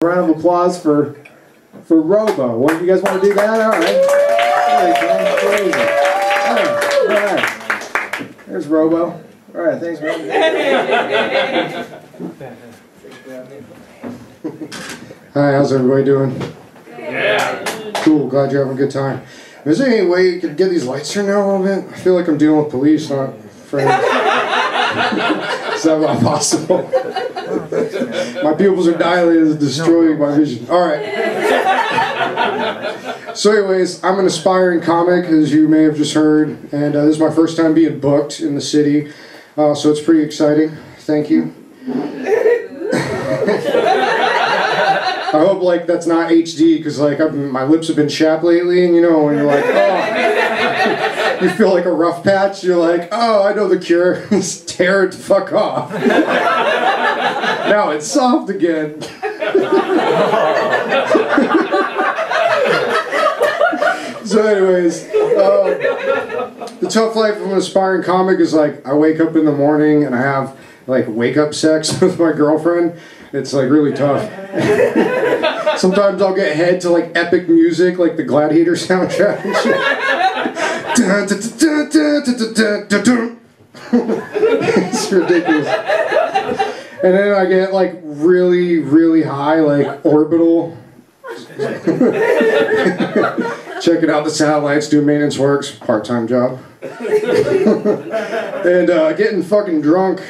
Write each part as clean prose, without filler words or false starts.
Round of applause for Robo. What, you guys want to do that? All right. All right. There's Robo. All right, thanks, man. Hi, how's everybody doing? Yeah. Cool, glad you're having a good time. Is there any way you could get these lights turned down a little bit? I feel like I'm dealing with police, not friends. Is that not possible? My pupils are dilated, it's destroying my vision. Alright. So anyways, I'm an aspiring comic, as you may have just heard, and this is my first time being booked in the city, so it's pretty exciting. Thank you. I hope like that's not HD, because like my lips have been chapped lately, and you know when you're like, oh, you feel like a rough patch, you're like, oh, I know the cure. Just tear it the fuck off. Now it's soft again. So anyways, the tough life of an aspiring comic is like I wake up in the morning and I have like wake up sex with my girlfriend. It's like really tough. Sometimes I'll get head to like epic music, like the Gladiator soundtrack and shit. It's ridiculous. And then I get like really, really high, like orbital. Checking out the satellites, doing maintenance works, part-time job. And getting fucking drunk.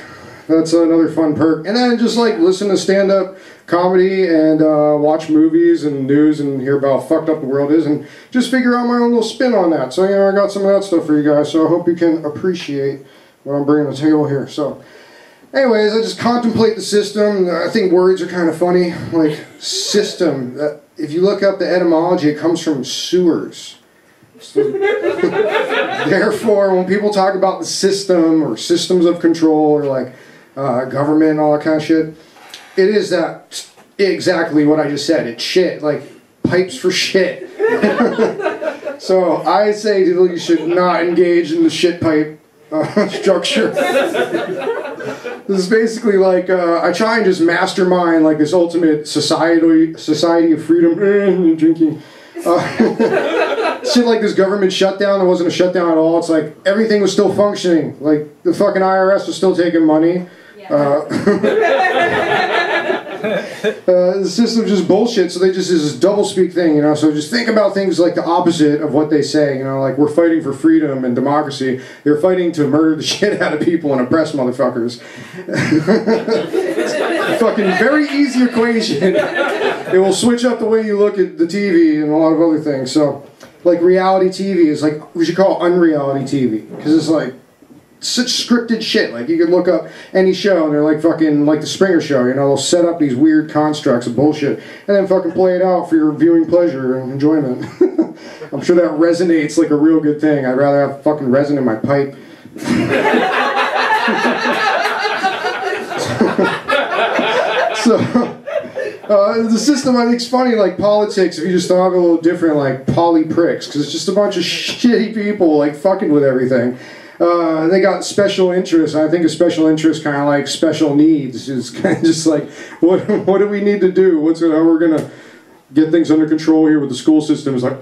That's another fun perk. And then just like listen to stand-up comedy and watch movies and news and hear about how fucked up the world is and just figure out my own little spin on that. So, you know, I got some of that stuff for you guys, so I hope you can appreciate what I'm bringing to the table here. So, anyways, I just contemplate the system. I think words are kind of funny. Like, system. If you look up the etymology, it comes from sewers. Therefore, when people talk about the system or systems of control or like government and all that kind of shit, it is that exactly what I just said. It's shit, like pipes for shit. So I say you should not engage in the shit pipe structure. This is basically like I try and just mastermind like this ultimate society of freedom drinking. Shit like this government shutdown that wasn't a shutdown at all. It's like everything was still functioning. Like the fucking IRS was still taking money. The system's just bullshit, so they just is this double-speak thing, you know, so just think about things like the opposite of what they say, you know, like we're fighting for freedom and democracy, they're fighting to murder the shit out of people and oppress motherfuckers. It's a fucking very easy equation. It will switch up the way you look at the TV and a lot of other things, so, like reality TV is like, we should call it unreality TV, because it's like, such scripted shit. Like you could look up any show and they're like fucking like the Springer Show, you know, they'll set up these weird constructs of bullshit and then fucking play it out for your viewing pleasure and enjoyment. I'm sure that resonates like a real good thing. I'd rather have fucking resin in my pipe. So the system I think is funny, like politics, if you just thought of it a little different, like poly pricks, because it's just a bunch of shitty people like fucking with everything. They got special interests. I think a special interest kind of like special needs. It's kind of just like, what do we need to do? How we're going to get things under control here with the school system? It's like,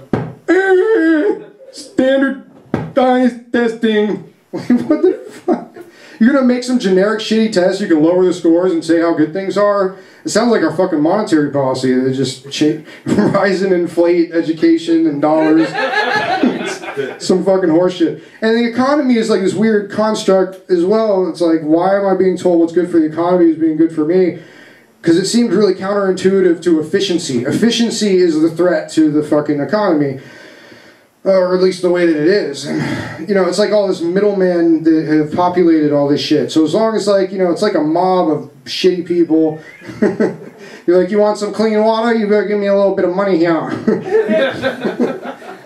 standardized testing. What the fuck? You're going to make some generic shitty tests, you can lower the scores and say how good things are? It sounds like our fucking monetary policy. They just rise and inflate education and dollars. Some fucking horseshit. And the economy is like this weird construct as well. It's like, why am I being told what's good for the economy is being good for me? Because it seems really counterintuitive to efficiency. Efficiency is the threat to the fucking economy. Or at least the way that it is. And, you know, it's like all this middlemen that have populated all this shit. So as long as like, you know, it's like a mob of shitty people. You're like, you want some clean water? You better give me a little bit of money here.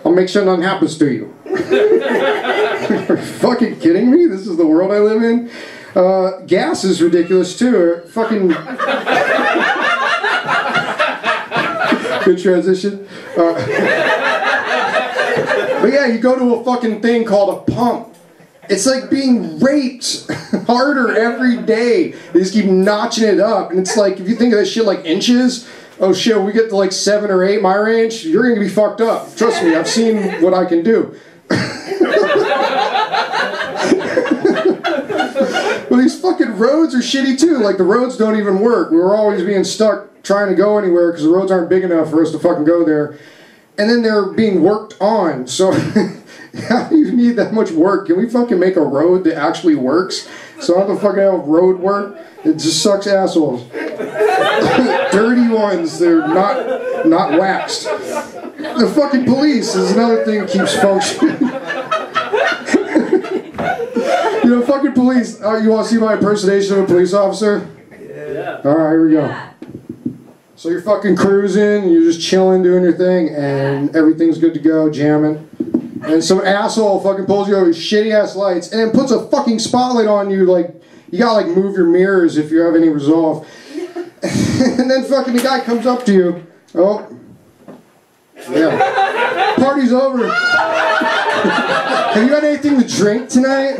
I'll make sure nothing happens to you. Are you fucking kidding me? This is the world I live in? Gas is ridiculous too. Fucking... Good transition. But yeah, you go to a fucking thing called a pump. It's like being raped harder every day. They just keep notching it up. And it's like, if you think of that shit like inches, oh shit, we get to like 7 or 8 my range, you're gonna be fucked up. Trust me, I've seen what I can do. Well, these fucking roads are shitty too. Like, the roads don't even work. We were always being stuck trying to go anywhere because the roads aren't big enough for us to fucking go there. And then they're being worked on. So how do you need that much work? Can we fucking make a road that actually works? So I have to fucking have road work. It just sucks assholes. Dirty ones. They're not waxed. The fucking police is another thing that keeps functioning. You know, fucking police. You want to see my impersonation of a police officer? Yeah. Alright, here we go. So you're fucking cruising, you're just chilling, doing your thing, and everything's good to go, jamming. And some asshole fucking pulls you over with shitty ass lights and then puts a fucking spotlight on you, like, you gotta like move your mirrors if you have any resolve. And then fucking the guy comes up to you. Oh. Yeah. Party's over. Have you got anything to drink tonight?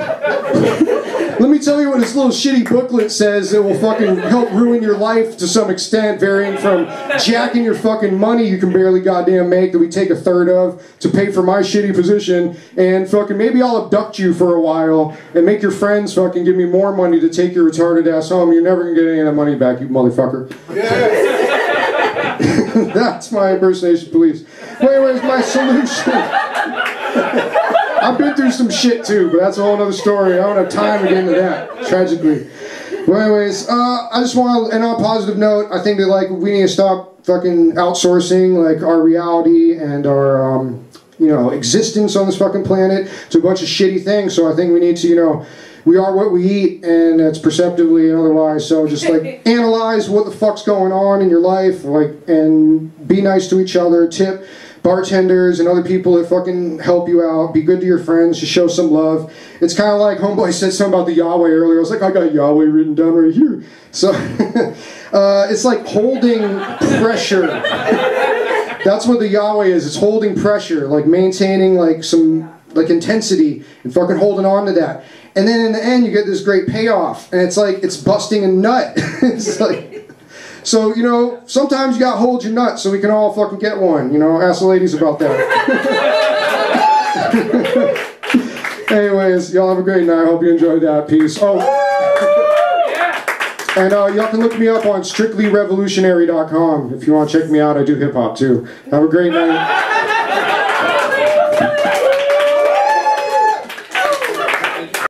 Let me tell you what this little shitty booklet says that will fucking help ruin your life to some extent, varying from jacking your fucking money you can barely goddamn make that we take a third of to pay for my shitty position, and fucking maybe I'll abduct you for a while and make your friends fucking give me more money to take your retarded ass home. You're never gonna get any of that money back, you motherfucker. Yeah. That's my impersonation, police. Wait, where's my solution? I've been through some shit too, but that's a whole other story. I don't have time to get into that, tragically. Well, anyways, I just want to, and on a positive note, I think that like we need to stop fucking outsourcing like our reality and our you know, existence on this fucking planet to a bunch of shitty things. So I think we need to, you know, we are what we eat, and it's perceptively and otherwise. So just like analyze what the fuck's going on in your life, like, and be nice to each other. Tip bartenders and other people that fucking help you out. Be good to your friends. Just show some love. It's kind of like Homeboy said something about the Yahweh earlier. I was like, I got Yahweh written down right here. So it's like holding pressure. That's what the Yahweh is. It's holding pressure, like maintaining like some like intensity and fucking holding on to that. And then in the end, you get this great payoff, and it's like it's busting a nut. It's like, so you know, sometimes you gotta hold your nut so we can all fucking get one. You know, ask the ladies about that. Anyways, y'all have a great night. I hope you enjoyed that. Peace. Oh, and y'all can look me up on strictlyrevolutionary.com if you want to check me out. I do hip hop too. Have a great night.